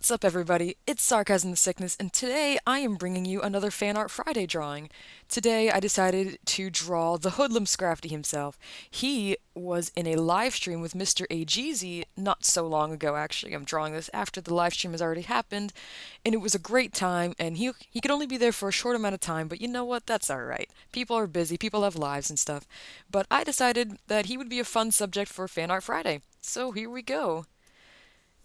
What's up, everybody? It's Sarcasm the Sickness, and today I am bringing you another Fanart Friday drawing. Today I decided to draw the HoodlumScrafty himself. He was in a live stream with Mr. AGZ not so long ago, actually. I'm drawing this after the live stream has already happened, and it was a great time, and he could only be there for a short amount of time, but you know what? That's alright. People are busy, people have lives and stuff. But I decided that he would be a fun subject for Fanart Friday, so here we go.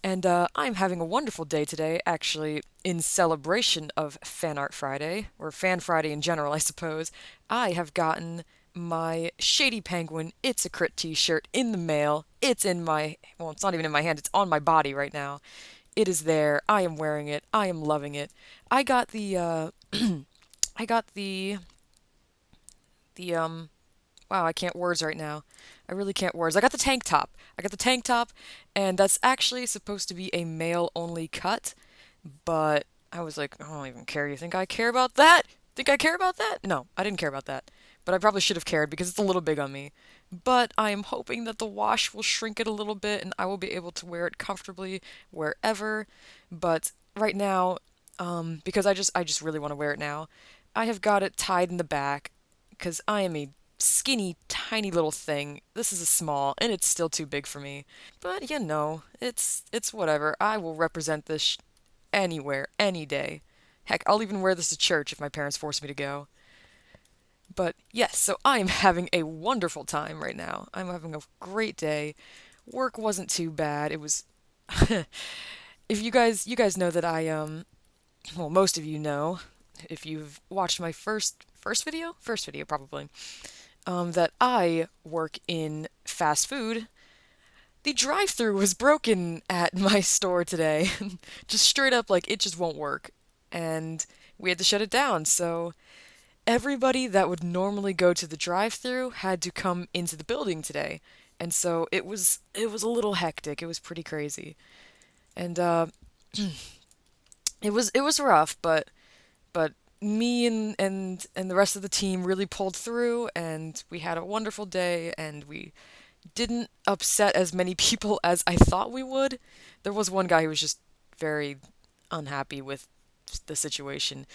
And I'm having a wonderful day today, actually, in celebration of Fan Art Friday, or Fan Friday in general, I suppose. I have gotten my Shady Penguin It's a Crit t-shirt in the mail. It's in my, well, it's not even in my hand, it's on my body right now. It is there. I am wearing it. I am loving it. I got I got the wow, I can't words right now. I really can't words. I got the tank top. I got the tank top, and that's actually supposed to be a male only cut, but I was like, I don't even care. You think I care about that? Think I care about that? No, I didn't care about that. But I probably should have cared because it's a little big on me. But I am hoping that the wash will shrink it a little bit and I will be able to wear it comfortably wherever. But right now, because I just really want to wear it now, I have got it tied in the back because I am a skinny, tiny little thing. This is a small, and it's still too big for me. But you know, it's whatever. I will represent this anywhere, any day. Heck, I'll even wear this to church if my parents force me to go. But yes, so I am having a wonderful time right now. I'm having a great day. Work wasn't too bad. It was if you guys know that well, most of you know if you've watched my first video probably, that I work in fast food. The drive-through was broken at my store today. Just straight up, like, it just won't work. And we had to shut it down. So everybody that would normally go to the drive-through had to come into the building today. And so it was a little hectic. It was pretty crazy. And it was rough, but me and the rest of the team really pulled through, and we had a wonderful day, and we didn't upset as many people as I thought we would. There was one guy who was just very unhappy with the situation.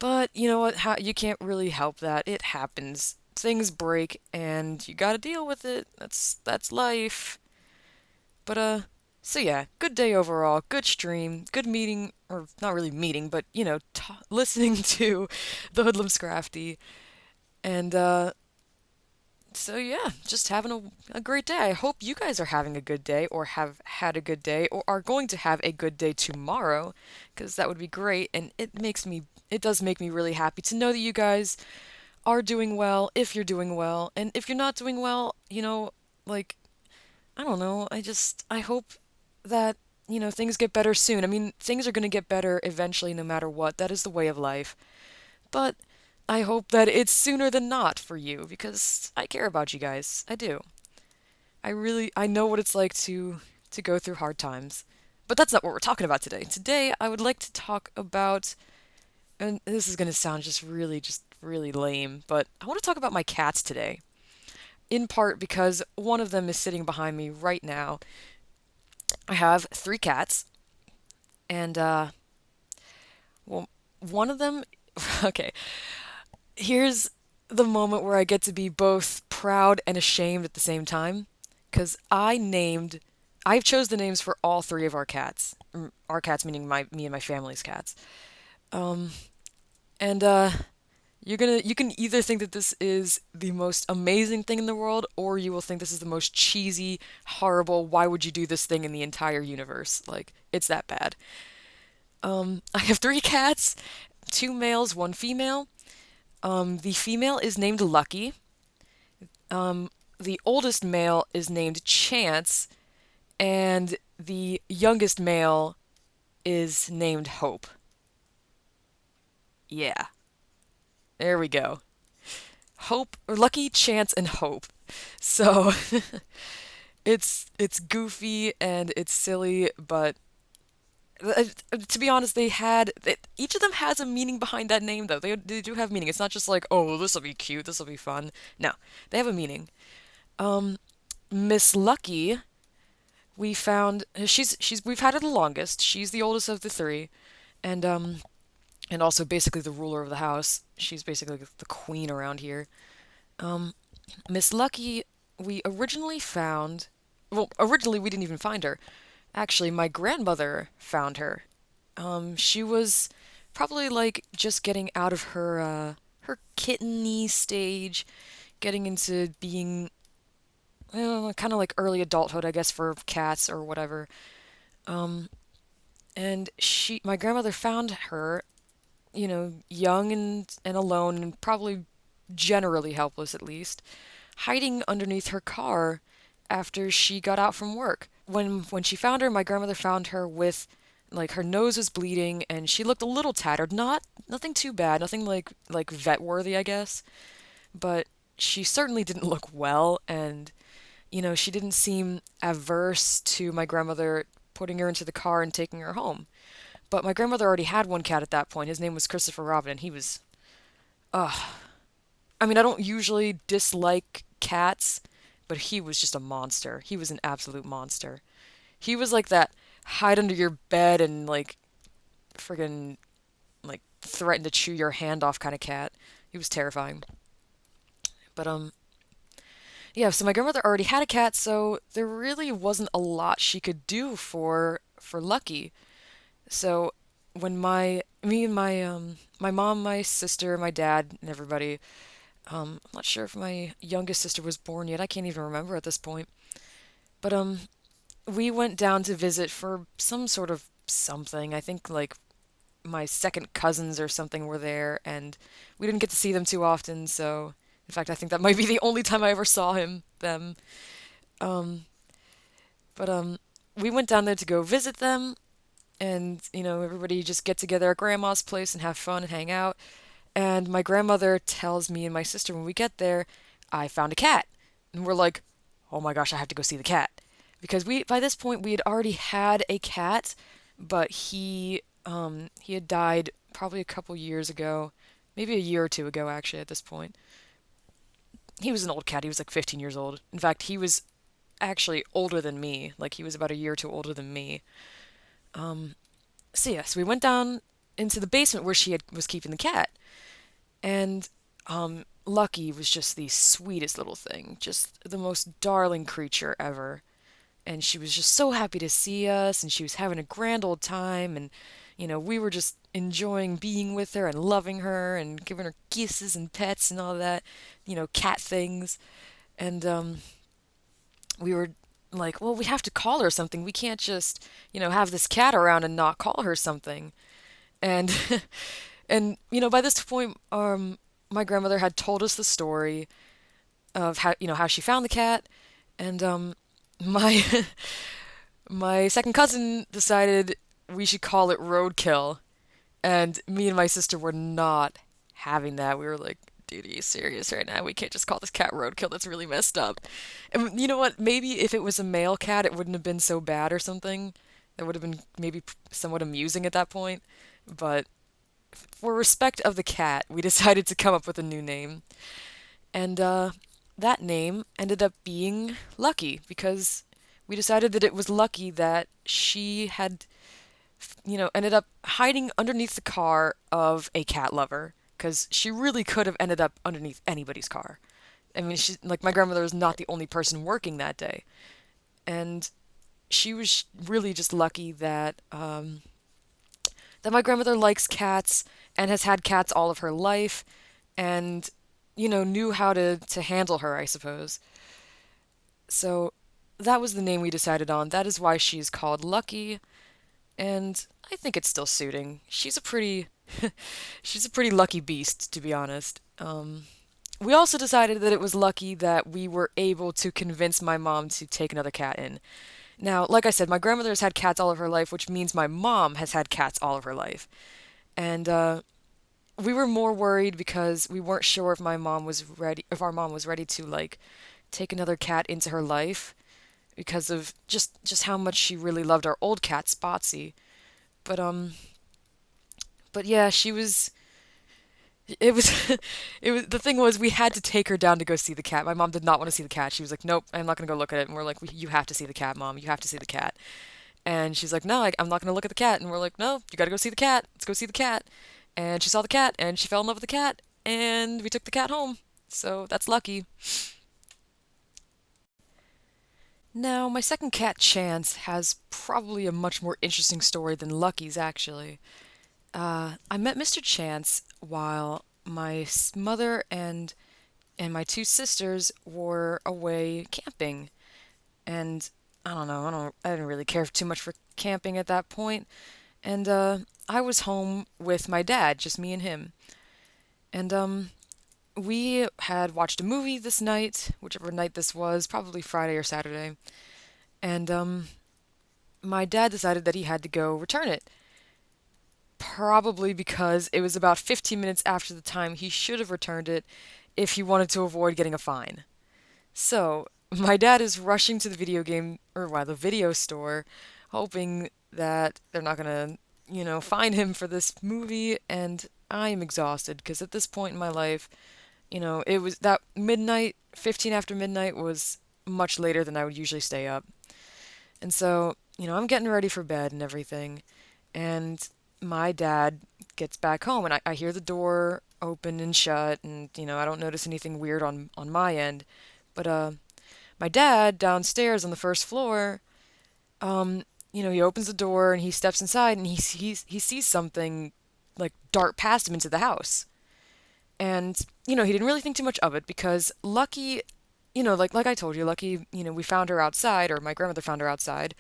But you know what? You can't really help that. It happens. Things break, and you gotta deal with it. That's life. But so yeah, good day overall. Good stream. Good meeting, or not really meeting, but you know, listening to the HoodlumScrafty, and so yeah, just having a great day. I hope you guys are having a good day, or have had a good day, or are going to have a good day tomorrow, because that would be great. And it does make me really happy to know that you guys are doing well, if you're doing well, and if you're not doing well, like, I don't know. I hope that, things get better soon. I mean, things are going to get better eventually, no matter what. That is the way of life. But I hope that it's sooner than not for you because I care about you guys. I do. I know what it's like to go through hard times. But that's not what we're talking about today. Today, I would like to talk about, and this is going to sound just really lame, but I want to talk about my cats today. In part because one of them is sitting behind me right now. I have three cats, and well, one of them, okay, here's the moment where I get to be both proud and ashamed at the same time, because I've chose the names for all three of our cats. Our cats meaning me and my family's cats. Um, and you can either think that this is the most amazing thing in the world, or you will think this is the most cheesy, horrible, why would you do this thing in the entire universe? Like, it's that bad. I have three cats, two males, one female. The female is named Lucky. The oldest male is named Chance, and the youngest male is named Hope. Yeah, there we go. Hope, or Lucky, Chance, and Hope. So it's goofy and it's silly, but to be honest, each of them has a meaning behind that name, though. They do have meaning. It's not just like, oh, this will be cute, this will be fun. No, they have a meaning. Miss Lucky we found she's we've had her the longest. She's the oldest of the three, and and also basically the ruler of the house. She's basically the queen around here. Um, Miss Lucky, we originally found. Well, originally we didn't even find her. Actually, my grandmother found her. She was probably like just getting out of her kitteny stage, getting into being kind of like early adulthood, I guess, for cats or whatever. Um, and my grandmother found her, young and alone, and probably generally helpless at least, hiding underneath her car after she got out from work. When she found her, my grandmother found her with like her nose was bleeding and she looked a little tattered. Nothing too bad, nothing like vet worthy, I guess, but she certainly didn't look well, and she didn't seem averse to my grandmother putting her into the car and taking her home. But my grandmother already had one cat at that point. His name was Christopher Robin, and he was, ugh. I mean, I don't usually dislike cats, but he was just a monster. He was an absolute monster. He was like that hide under your bed and like friggin' like threaten to chew your hand off kind of cat. He was terrifying. But yeah, so my grandmother already had a cat, so there really wasn't a lot she could do for Lucky. So when me and my mom, my sister, my dad, and everybody, I'm not sure if my youngest sister was born yet. I can't even remember at this point. But we went down to visit for some sort of something. I think like my second cousins or something were there, and we didn't get to see them too often. So, in fact, I think that might be the only time I ever saw them. Um, but we went down there to go visit them, and everybody just get together at grandma's place and have fun and hang out. And my grandmother tells me and my sister when we get there, I found a cat. And we're like, "Oh my gosh, I have to go see the cat." Because we by this point we had already had a cat, but he had died probably a couple years ago, maybe a year or two ago actually at this point. He was an old cat. He was like 15 years old. In fact, he was actually older than me. Like he was about a year or two older than me. Um so yeah, so we went down into the basement where was keeping the cat. And Lucky was just the sweetest little thing, just the most darling creature ever. And she was just so happy to see us, and she was having a grand old time, and we were just enjoying being with her and loving her and giving her kisses and pets and all that, cat things. And we were like, well, we have to call her something. We can't just, have this cat around and not call her something. And and by this point, my grandmother had told us the story of how she found the cat, and my my second cousin decided we should call it Roadkill, and me and my sister were not having that. We were like, dude, are you serious right now? We can't just call this cat Roadkill. That's really messed up. And you know what? Maybe if it was a male cat, it wouldn't have been so bad or something. That would have been maybe somewhat amusing at that point. But for respect of the cat, we decided to come up with a new name. And that name ended up being Lucky because we decided that it was lucky that she had, ended up hiding underneath the car of a cat lover because she really could have ended up underneath anybody's car. I mean, like my grandmother was not the only person working that day, and she was really just lucky that my grandmother likes cats and has had cats all of her life, and knew how to handle her, I suppose. So that was the name we decided on. That is why she's called Lucky, and I think it's still suiting. She's a pretty she's a pretty lucky beast, to be honest. We also decided that it was lucky that we were able to convince my mom to take another cat in. Now, like I said, my grandmother has had cats all of her life, which means my mom has had cats all of her life. And we were more worried because we weren't sure if our mom was ready to like take another cat into her life because of just how much she really loved our old cat Spotsy. But but yeah, It was it was the thing was we had to take her down to go see the cat. My mom did not want to see the cat. She was like, "Nope, I'm not going to go look at it." And we're like, "You have to see the cat, Mom. You have to see the cat." And she's like, "No, I'm not going to look at the cat." And we're like, "No, you got to go see the cat. Let's go see the cat." And she saw the cat and she fell in love with the cat and we took the cat home. So that's lucky. Now, my second cat, Chance, has probably a much more interesting story than Lucky's, actually. I met Mr. Chance while my mother and my two sisters were away camping. And I don't know, I didn't really care too much for camping at that point. And I was home with my dad, just me and him. And we had watched a movie this night, whichever night this was, probably Friday or Saturday. And my dad decided that he had to go return it. Probably because it was about 15 minutes after the time he should have returned it if he wanted to avoid getting a fine. So, my dad is rushing to the video game, or the video store, hoping that they're not gonna, fine him for this movie, and I am exhausted because at this point in my life, it was that midnight, 15 after midnight was much later than I would usually stay up. And so, I'm getting ready for bed and everything, and my dad gets back home, and I hear the door open and shut, and, I don't notice anything weird on my end. But my dad downstairs on the first floor, um, he opens the door and he steps inside and he sees something like dart past him into the house. And he didn't really think too much of it because Lucky, like I told you, Lucky, we found her outside, or my grandmother found her outside.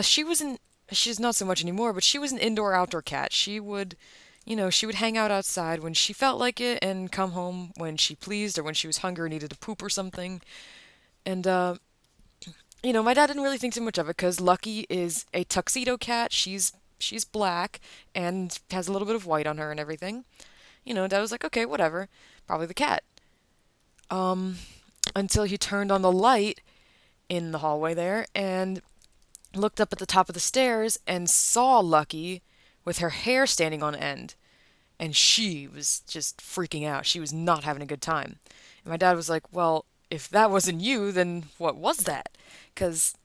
She was an She's not so much anymore, but she was an indoor outdoor cat. She would hang out outside when she felt like it and come home when she pleased or when she was hungry or needed to poop or something. And my dad didn't really think too much of it because Lucky is a tuxedo cat. She's black and has a little bit of white on her and everything. Dad was like, okay, whatever, probably the cat. Um, until he turned on the light in the hallway there and looked up at the top of the stairs and saw Lucky with her hair standing on end. And she was just freaking out. She was not having a good time. And my dad was like, well, if that wasn't you, then what was that? Because,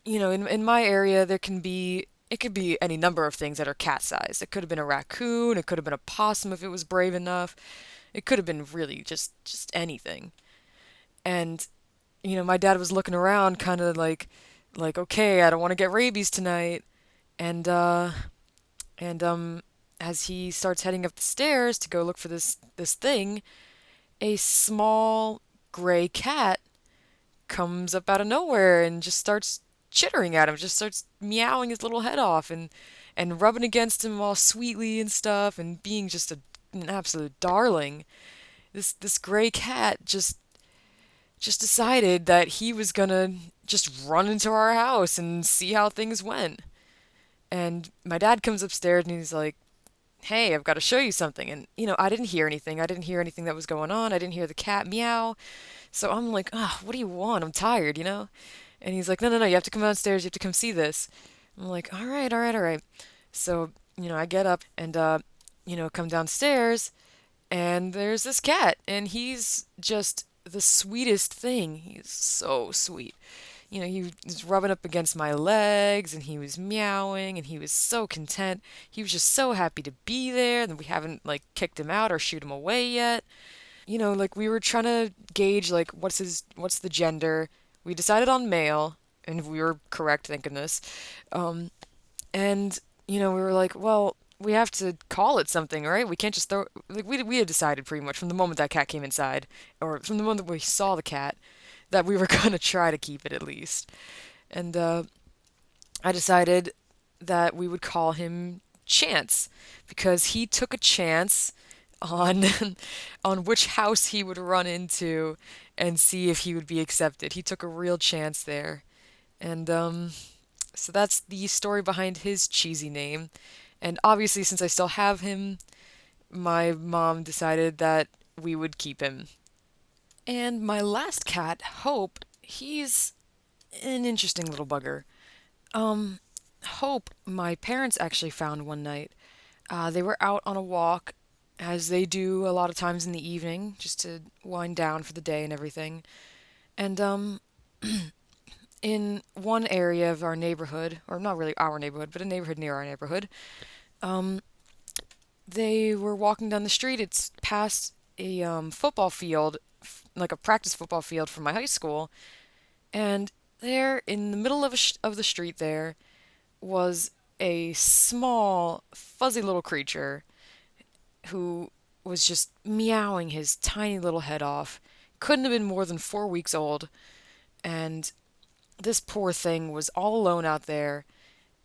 in my area, it could be any number of things that are cat sized. It could have been a raccoon, it could have been a possum if it was brave enough. It could have been really just anything. And, my dad was looking around kind of like, okay, I don't want to get rabies tonight. And and as he starts heading up the stairs to go look for this thing, a small gray cat comes up out of nowhere and just starts chittering at him, just starts meowing his little head off and rubbing against him all sweetly and stuff and being just an absolute darling. This gray cat just decided that he was gonna just run into our house and see how things went. And my dad comes upstairs and he's like, hey, I've got to show you something. And, I didn't hear anything. I didn't hear anything that was going on. I didn't hear the cat meow. So I'm like, ah, what do you want? I'm tired. And he's like, no, no, no, you have to come downstairs. You have to come see this. I'm like, all right, all right, all right. So, I get up and, come downstairs and there's this cat and he's just the sweetest thing. He's so sweet. He was rubbing up against my legs and he was meowing and he was so content. He was just so happy to be there and we haven't like kicked him out or shoot him away yet. Like we were trying to gauge like what's the gender. We decided on male and we were correct, thank goodness. Um, and we were like, well, we have to call it something, right? We can't just throw like we had decided pretty much from the moment that cat came inside or from the moment that we saw the cat that we were gonna try to keep it at least. And I decided that we would call him Chance because he took a chance on on which house he would run into and see if he would be accepted. He took a real chance there. And so that's the story behind his cheesy name. And obviously since I still have him, my mom decided that we would keep him. And my last cat, Hope, he's an interesting little bugger. Hope, my parents actually found one night. They were out on a walk as they do a lot of times in the evening, just to wind down for the day and everything. And in one area of our neighborhood, or not really our neighborhood, but a neighborhood near our neighborhood, um, they were walking down the street. It's past a football field, like a practice football field from my high school, and there in the middle of of the street there was a small, fuzzy little creature who was just meowing his tiny little head off. Couldn't have been more than 4 weeks old, and this poor thing was all alone out there.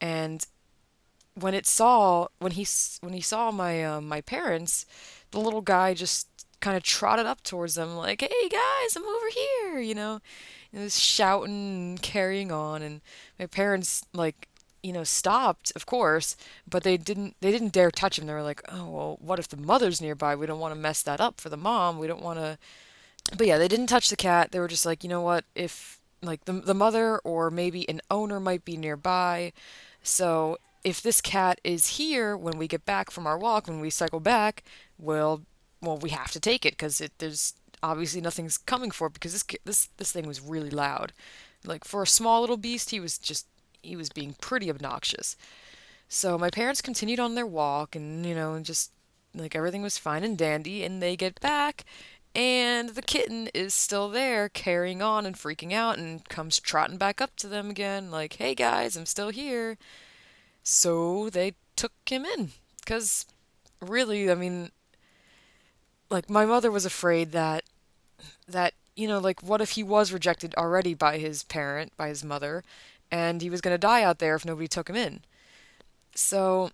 And when he saw my parents, the little guy just kind of trotted up towards them like, "Hey guys, I'm over here," and was shouting and carrying on. And my parents stopped, of course, but they didn't dare touch him. They were like, "Oh, well, what if the mother's nearby? We don't want to mess that up for the mom. We don't want to." But yeah, they didn't touch the cat. They were just like, "You know what? If like the mother or maybe an owner might be nearby, so if this cat is here when we get back from our walk, when we cycle back, well, we have to take it because there's obviously nothing's coming for it because this thing was really loud. Like for a small little beast, he was being pretty obnoxious. So my parents continued on their walk, and just like everything was fine and dandy, and they get back, and the kitten is still there, carrying on and freaking out, and comes trotting back up to them again, like, "Hey guys, I'm still here." So they took him in, because really, I mean, like my mother was afraid that like what if he was rejected already by his parent, by his mother, and he was gonna die out there if nobody took him in. So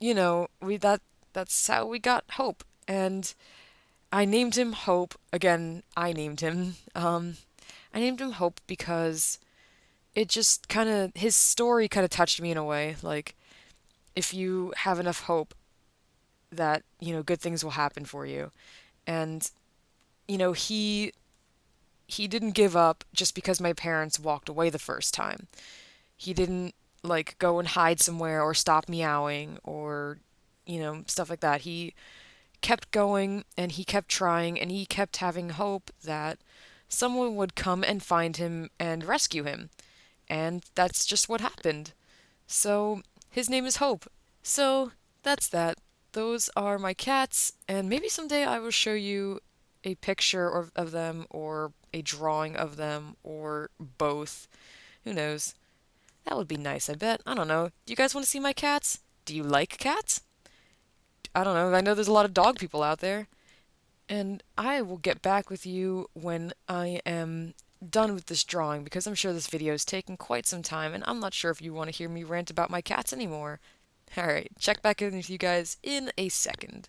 we that's how we got Hope. And I named him Hope. Again, I named him. I named him Hope because it just kind of his story kind of touched me in a way. Like if you have enough hope that good things will happen for you. And he didn't give up just because my parents walked away the first time. He didn't like go and hide somewhere or stop meowing or stuff like that. He kept going and he kept trying and he kept having hope that someone would come and find him and rescue him. And that's just what happened. So his name is Hope. So that's that. Those are my cats, and maybe someday I will show you a picture of them or a drawing of them or both. Who knows? That would be nice, I bet. I don't know. Do you guys want to see my cats? Do you like cats? I don't know. I know there's a lot of dog people out there. And I will get back with you when I am done with this drawing because I'm sure this video is taking quite some time and I'm not sure if you want to hear me rant about my cats anymore. Alright, check back in with you guys in a second.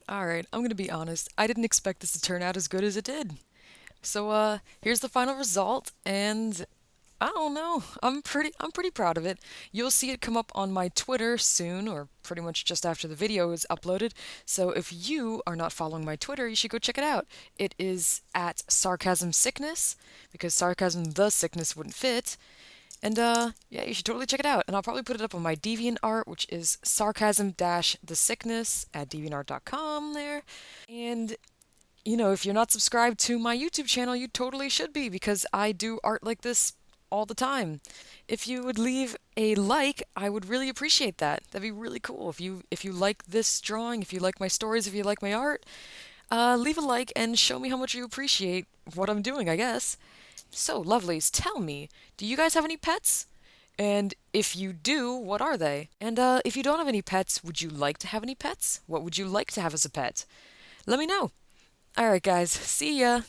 Alright, I'm gonna be honest. I didn't expect this to turn out as good as it did. So here's the final result and I don't know. I'm pretty proud of it. You'll see it come up on my Twitter soon or pretty much just after the video is uploaded. So if you are not following my Twitter, you should go check it out. It is at Sarcasm Sickness because Sarcasm the Sickness wouldn't fit. And yeah, you should totally check it out. And I'll probably put it up on my DeviantArt, which is sarcasm-the sickness at deviantart.com there. And if you're not subscribed to my YouTube channel, you totally should be because I do art like this all the time. If you would leave a like, I would really appreciate that. That'd be really cool. If you like this drawing, if you like my stories, if you like my art, leave a like and show me how much you appreciate what I'm doing, I guess. So, lovelies, tell me, do you guys have any pets? And if you do, what are they? And if you don't have any pets, would you like to have any pets? What would you like to have as a pet? Let me know. Alright, guys, see ya!